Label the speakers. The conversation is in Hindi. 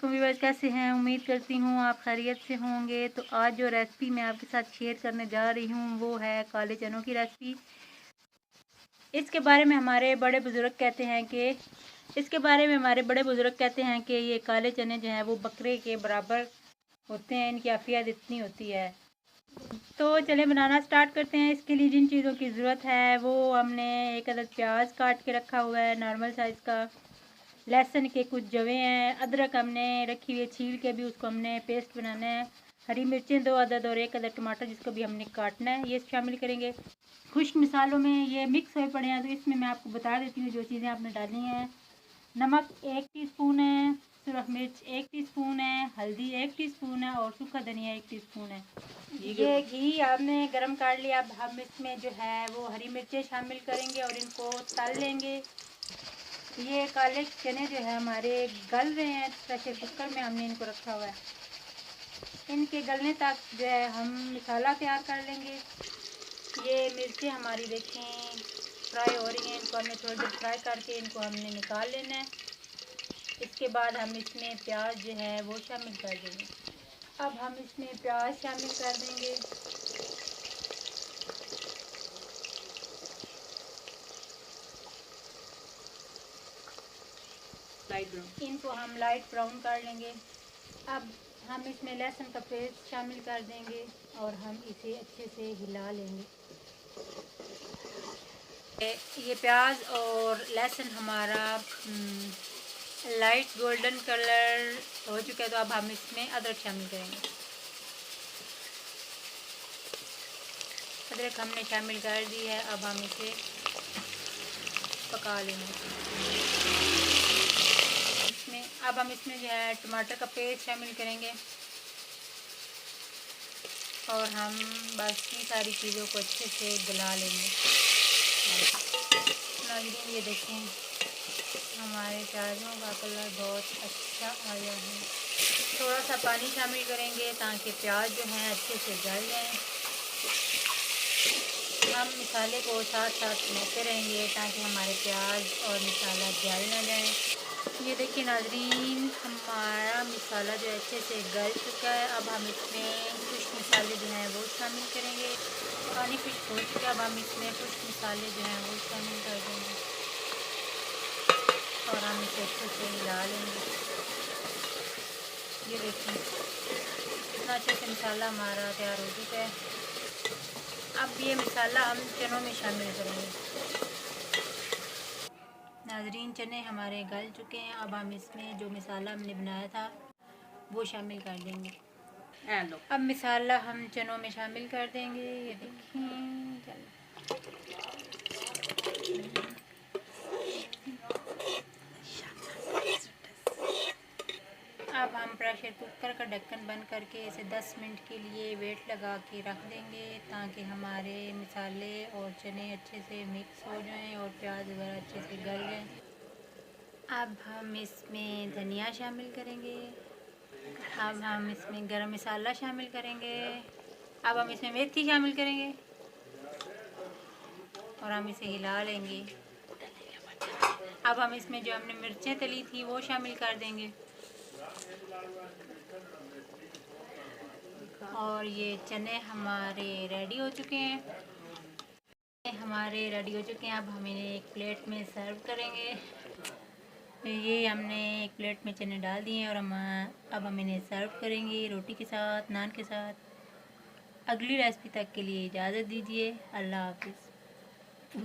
Speaker 1: व्यूअर्स, कैसे हैं? उम्मीद करती हूँ आप खैरियत से होंगे। तो आज जो रेसिपी मैं आपके साथ शेयर करने जा रही हूँ वो है काले चनों की रेसिपी। इसके बारे में हमारे बड़े बुज़ुर्ग कहते हैं कि ये काले चने जो हैं वो बकरे के बराबर होते हैं, इनकी आफियत इतनी होती है। तो चलें बनाना स्टार्ट करते हैं। इसके लिए जिन चीज़ों की ज़रूरत है वो हमने एक अदद प्याज काट के रखा हुआ है नॉर्मल साइज़ का, लहसुन के कुछ जवे हैं, अदरक हमने रखी हुई है छील के, भी उसको हमने पेस्ट बनाना है, हरी मिर्चें 2 अदद और 1 अदद टमाटर जिसको भी हमने काटना है, ये शामिल करेंगे। खुश्क मसालों में ये मिक्स हुए पड़े हैं तो इसमें मैं आपको बता देती हूँ जो चीज़ें आपने डालनी हैं। नमक 1 टीस्पून है, सुरख मिर्च 1 टीस्पून है, हल्दी 1 टीस्पून है और सूखा धनिया 1 टीस्पून है। ये घी आपने गरम कर लिया। अब हम इसमें जो है वो हरी मिर्चें शामिल करेंगे और इनको तल लेंगे। ये काले चने जो है हमारे गल रहे हैं, प्रेशर कुकर में हमने इनको रखा हुआ है। इनके गलने तक जो है हम मसाला तैयार कर लेंगे। ये मिर्चें हमारी देखें फ्राई हो रही हैं, इनको हमने थोड़ी देर फ्राई करके इनको हमने निकाल लेना है। इसके बाद हम इसमें प्याज जो है वो शामिल कर देंगे। अब हम इसमें प्याज शामिल कर देंगे। इनको हम लाइट ब्राउन कर लेंगे। अब हम इसमें लहसुन का पेस्ट शामिल कर देंगे और हम इसे अच्छे से हिला लेंगे। ये प्याज और लहसुन हमारा लाइट गोल्डन कलर हो चुका है, तो अब हम इसमें अदरक शामिल करेंगे। अदरक हमने शामिल कर दी है, अब हम इसे पका लेंगे। अब हम इसमें जो है टमाटर का पेस्ट शामिल करेंगे और हम बस इन सारी चीज़ों को अच्छे से गला लेंगे। नाज़रीन, ये देखें हमारे प्याज़ों का कलर बहुत अच्छा आया है। थोड़ा सा पानी शामिल करेंगे ताकि प्याज जो हैं अच्छे से गल जाएँ। हम मसाले को साथ साथ मिलाते रहेंगे ताकि हमारे प्याज और मसाला जल ना जाए। ये देखिए नाज़रीन, हमारा मसाला जो अच्छे से गल चुका है। अब हम इसमें कुछ मसाले जो हैं वो शामिल करेंगे। पानी खुश्क हो चुका है, अब हम इसमें कुछ मसाले जो हैं वो शामिल कर देंगे और हम इसे अच्छे से हिला लेंगे। ये देखिए इतना अच्छे से मसाला हमारा तैयार हो चुका है। अब ये मसाला हम चनों में शामिल करेंगे। नाज़रीन, चने हमारे गल चुके हैं। अब हम इसमें जो मसाला हमने बनाया था वो शामिल कर देंगे। अब मसाला हम चनों में शामिल कर देंगे। ये देखिए अब हम प्रेशर कुकर का ढक्कन बंद करके इसे 10 मिनट के लिए वेट लगा के रख देंगे ताकि हमारे मसाले और चने अच्छे से मिक्स हो जाएं और प्याज वगैरह अच्छे से गल जाएं। अब हम इसमें धनिया शामिल करेंगे। अब हम इसमें गरम मसाला शामिल करेंगे। अब हम इसमें मेथी शामिल करेंगे और हम इसे हिला लेंगे। अब हम इसमें जो हमने मिर्चें तली थी वो शामिल कर देंगे और ये चने हमारे रेडी हो चुके हैं। अब हम इन्हें एक प्लेट में सर्व करेंगे। ये हमने एक प्लेट में चने डाल दिए हैं और अब हम इन्हें सर्व करेंगे रोटी के साथ, नान के साथ। अगली रेसिपी तक के लिए इजाज़त दीजिए। अल्लाह हाफ़िज़।